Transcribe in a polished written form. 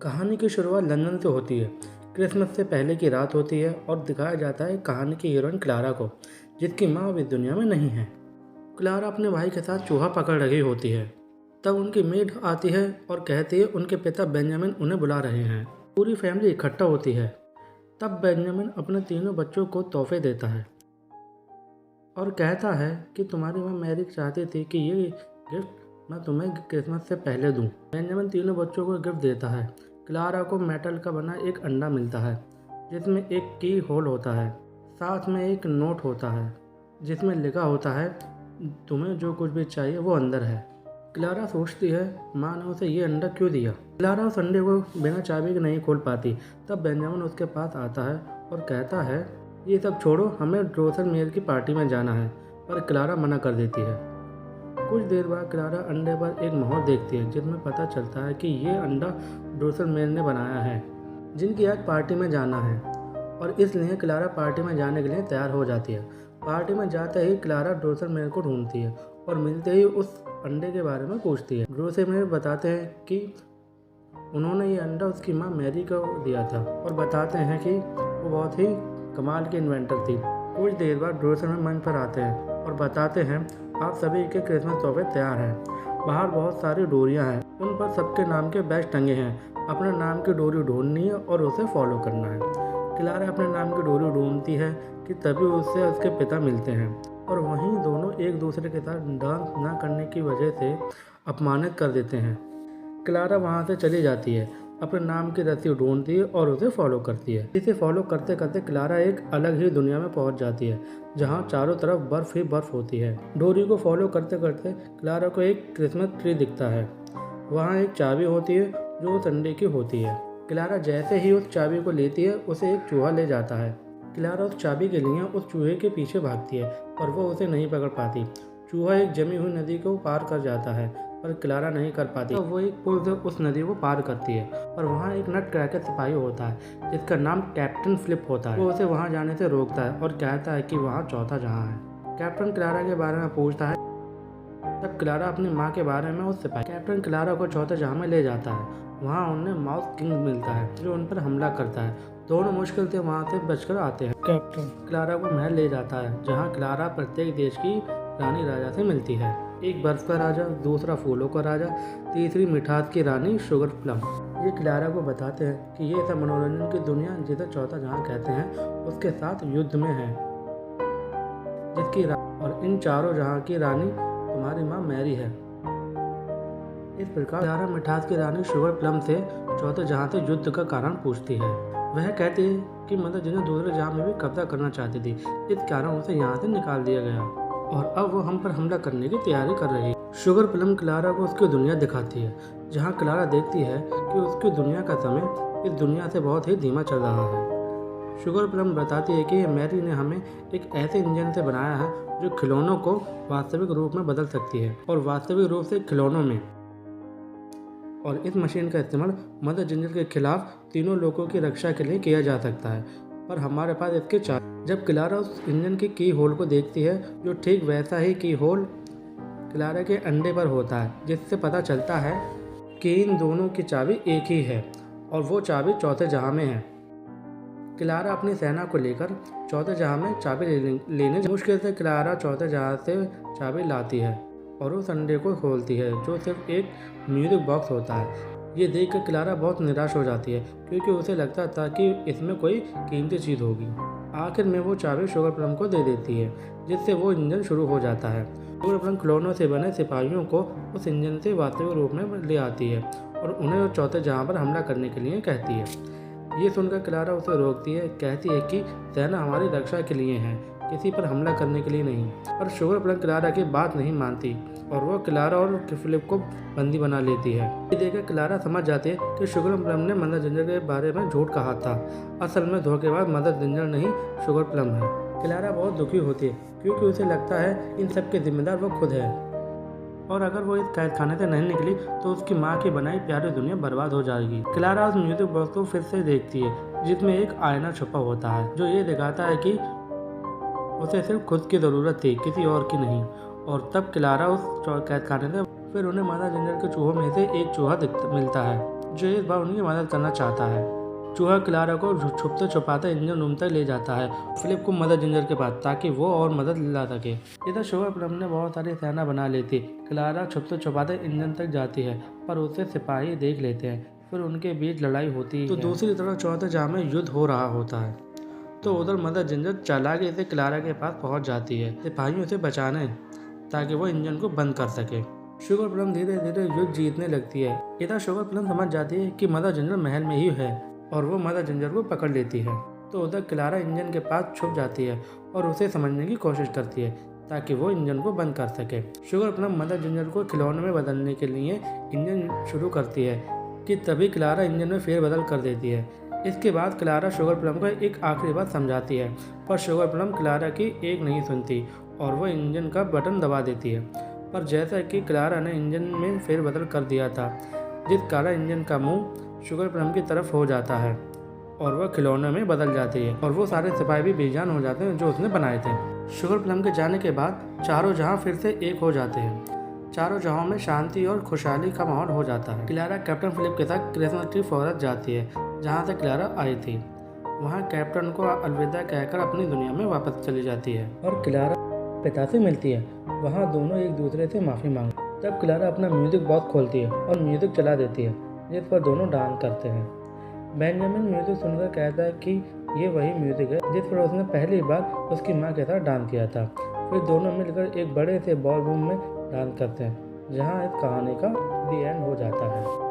कहानी की शुरुआत लंदन से होती है। क्रिसमस से पहले की रात होती है और दिखाया जाता है कहानी की हीरोइन क्लारा को, जिसकी माँ अब इस दुनिया में नहीं है। क्लारा अपने भाई के साथ चूहा पकड़ रही होती है। तब उनकी मेड आती है और कहती है उनके पिता बेंजामिन उन्हें बुला रहे हैं। पूरी फैमिली इकट्ठा होती है। तब बेंजामिन अपने तीनों बच्चों को तोहफे देता है और कहता है कि तुम्हारी माँ मैरी चाहती थी कि ये गिफ्ट मैं तुम्हें क्रिसमस से पहले दूं। बेंजामिन तीनों बच्चों को गिफ्ट देता है। क्लारा को मेटल का बना एक अंडा मिलता है जिसमें एक की होल होता है। साथ में एक नोट होता है जिसमें लिखा होता है तुम्हें जो कुछ भी चाहिए वो अंदर है। क्लारा सोचती है माँ ने उसे ये अंडा क्यों दिया। क्लारा उस अंडे को बिना चाबी के नहीं खोल पाती। तब बेंजामिन उसके पास आता है और कहता है ये सब छोड़ो, हमें ड्रोसलमेयर की पार्टी में जाना है। पर क्लारा मना कर देती है। कुछ देर बाद क्लारा अंडे पर एक मोहर देखती है जिसमें पता चलता है कि ये अंडा ड्रोसलमेयर ने बनाया है, जिनकी आज पार्टी में जाना है, और इसलिए क्लारा पार्टी में जाने के लिए तैयार हो जाती है। पार्टी में जाते ही क्लारा ड्रोसलमेयर को ढूंढती है और मिलते ही उस अंडे के बारे में पूछती है। ड्रोसलमेयर बताते हैं कि उन्होंने ये अंडा उसकी माँ मैरी को दिया था और बताते हैं कि वो बहुत ही कमाल की इन्वेंटर थी। कुछ देर बाद ड्रोसलमेयर मंच पर आते हैं और बताते हैं आप सभी के क्रिसमस तोहफे तैयार हैं। बाहर बहुत सारी डोरियां हैं, उन पर सबके नाम के बैज टंगे हैं। अपने नाम की डोरी ढूंढनी है और उसे फॉलो करना है। क्लारा अपने नाम की डोरी ढूंढती है कि तभी उससे उसके पिता मिलते हैं और वहीं दोनों एक दूसरे के साथ डांस न करने की वजह से अपमानित कर देते हैं। क्लारा वहां से चली जाती है, अपने नाम की रस्सी ढूंढती है और उसे फॉलो करती है। इसे फॉलो करते करते क्लारा एक अलग ही दुनिया में पहुंच जाती है जहां चारों तरफ बर्फ ही बर्फ होती है। डोरी को फॉलो करते करते क्लारा को एक क्रिसमस ट्री दिखता है। वहां एक चाबी होती है जो उस अंडे की होती है। क्लारा जैसे ही उस चाबी को लेती है उसे एक चूहा ले जाता है। क्लारा उस चाबी के लिए उस चूहे के पीछे भागती है पर वो उसे नहीं पकड़ पाती। चूहा एक जमी हुई नदी को पार कर जाता है पर क्लारा नहीं कर पाती। तो वो एक पुल से उस नदी को पार करती है और वहाँ एक नट क्रैकर सिपाही होता है जिसका नाम कैप्टन फ्लिप होता है। वो उसे वहाँ जाने से रोकता है और कहता है कि वहाँ चौथा जहाँ है। कैप्टन क्लारा के बारे में पूछता है। तब क्लारा अपनी माँ के बारे में उस सिपाही कैप्टन क्लारा को चौथे जहाँ में ले जाता है। वहाँ उन्हें माउस किंग मिलता है जो उन पर हमला करता है। दोनों मुश्किल से वहाँ से बचकर आते हैं। कैप्टन क्लारा को महल ले जाता है जहाँ क्लारा प्रत्येक देश की रानी राजा से मिलती है। एक बर्फ का राजा, दूसरा फूलों का राजा, तीसरी मिठास की रानी शुगर प्लम। ये क्लारा को बताते हैं कि ये सब मनोरंजन की दुनिया जिसे चौथा जहां कहते हैं उसके साथ युद्ध में है, जिसकी और इन चारों जहां की रानी तुम्हारी माँ मैरी है। इस प्रकार क्लारा मिठास की रानी शुगर प्लम से चौथे जहां से युद्ध का कारण पूछती है। वह कहती है कि मदर जिन्हें दूसरे जहां में भी कब्जा करना चाहती थी, इस कारण उसे यहाँ से निकाल दिया गया और अब वो हम पर हमला करने की तैयारी कर रही है। शुगर प्लम क्लारा को उसकी दुनिया दिखाती है जहां क्लारा देखती है कि उसकी दुनिया का समय इस दुनिया से बहुत ही धीमा चल रहा है। शुगर प्लम बताती है कि मैरी ने हमें एक ऐसे इंजन से बनाया है जो खिलौनों को वास्तविक रूप में बदल सकती है और वास्तविक रूप से खिलौनों में, और इस मशीन का इस्तेमाल मदर जिंजर के खिलाफ तीनों लोगों की रक्षा के लिए किया जा सकता है। पर हमारे पास इसके चार। जब क्लारा उस इंजन की होल को देखती है जो ठीक वैसा ही की होल क्लारा के अंडे पर होता है, जिससे पता चलता है कि इन दोनों की चाबी एक ही है और वो चाबी चौथे जहां में है। क्लारा अपनी सेना को लेकर चौथे जहां में चाबी लेने मुश्किल से क्लारा चौथे जहां से चाबी लाती है और उस अंडे को खोलती है जो सिर्फ एक म्यूजिक बॉक्स होता है। ये देखकर क्लारा बहुत निराश हो जाती है क्योंकि उसे लगता था कि इसमें कोई कीमती चीज़ होगी। आखिर में वो चाबी शुगर प्लम को दे देती है जिससे वो इंजन शुरू हो जाता है। शुगर प्लम खिलौनों से बने सिपाहियों को उस इंजन से वास्तविक रूप में ले आती है और उन्हें चौथे जहां पर हमला करने के लिए कहती है। ये सुनकर क्लारा उसे रोकती है, कहती है कि सेना हमारी रक्षा के लिए है, किसी पर हमला करने के लिए नहीं। पर शुगर प्लम क्लारा की बात नहीं मानती और वो क्लारा और फिलिप को बंदी बना लेती है। ये देखकर क्लारा समझ जाती है कि शुगर प्लम ने मदर जिंजर के बारे में झूठ कहा था। असल में धोखेबाज मदर जिंजर नहीं शुगर प्लम है। क्लारा बहुत दुखी होती है क्योंकि उसे लगता है इन सब के जिम्मेदार वो खुद है और अगर वो इस कैद खाने से नहीं निकली तो उसकी माँ की बनाई प्यारी दुनिया बर्बाद हो जाएगी। क्लारा उस म्यूजिक बॉक्स को फिर से देखती है जिसमें एक आईना छुपा होता है जो ये दिखाता है कि उसे सिर्फ खुद की ज़रूरत थी, किसी और की नहीं। और तब क्लारा उस कैद खाने से फिर उन्हें मदर जिंजर के चूहों में से एक चूहा मिलता है जो इस बार उनकी मदद करना चाहता है। चूहा क्लारा को छुपते छुपाते इंजन रूम तक ले जाता है फिलिप को मदर जिंजर के पास, ताकि वो और मदद ला सके। इधर शुगर प्लम ने बहुत सारी सेना बना ली थी। क्लारा छुपते छुपाते इंजन तक जाती है, पर उसे सिपाही देख लेते हैं। फिर उनके बीच लड़ाई होती है। तो दूसरी तरफ चौथे जहां में युद्ध हो रहा होता है, तो उधर मदर जिंजर चालाकी से क्लारा के पास पहुंच जाती है, सिपाहियों उसे बचाने, ताकि वो इंजन को बंद कर सके। शुगर प्लम धीरे धीरे युद्ध जीतने लगती है। इधर शुगर प्लम समझ जाती है कि मदर जिंजर महल में ही है और वो मदर जिंजर को पकड़ लेती है। तो उधर क्लारा इंजन के पास छुप जाती है और उसे समझने की कोशिश करती है, ताकि वो इंजन को बंद कर सके। शुगर प्लम मदर जिंजर को खिलौने में बदलने के लिए इंजन शुरू करती है कि तभी क्लारा इंजन में फेरबदल कर देती है। इसके बाद क्लारा शुगर प्लम को एक आखिरी बात समझाती है, पर शुगर प्लम क्लारा की एक नहीं सुनती और वो इंजन का बटन दबा देती है। पर जैसा कि क्लारा ने इंजन में फेरबदल कर दिया था, जिस कारण इंजन का मुंह शुगर प्लम की तरफ हो जाता है और वह खिलौने में बदल जाती है और वो सारे सिपाही भी बेजान हो जाते हैं जो उसने बनाए थे। शुगर प्लम के जाने के बाद चारों जहां फिर से एक हो जाते हैं। चारों जहां में शांति और खुशहाली का माहौल हो जाता है। क्लारा कैप्टन फिलिप के साथ क्रिसमस ट्री फॉरेस्ट जाती है, जहां से क्लारा आई थी। वहां कैप्टन को अलविदा कहकर अपनी दुनिया में वापस चली जाती है और क्लारा पिता से मिलती है। वहां दोनों एक दूसरे से माफ़ी मांगते। तब क्लारा अपना म्यूजिक बॉक्स खोलती है और म्यूजिक चला देती है, जिस पर दोनों डांस करते हैं। बेंजामिन म्यूजिक सुनकर कहता है कि ये वही म्यूजिक है जिस पर उसने पहली बार उसकी माँ के साथ डांस किया था। फिर दोनों मिलकर एक बड़े से बॉल रूम में डांस करते हैं, जहाँ इस कहानी का दी एंड हो जाता है।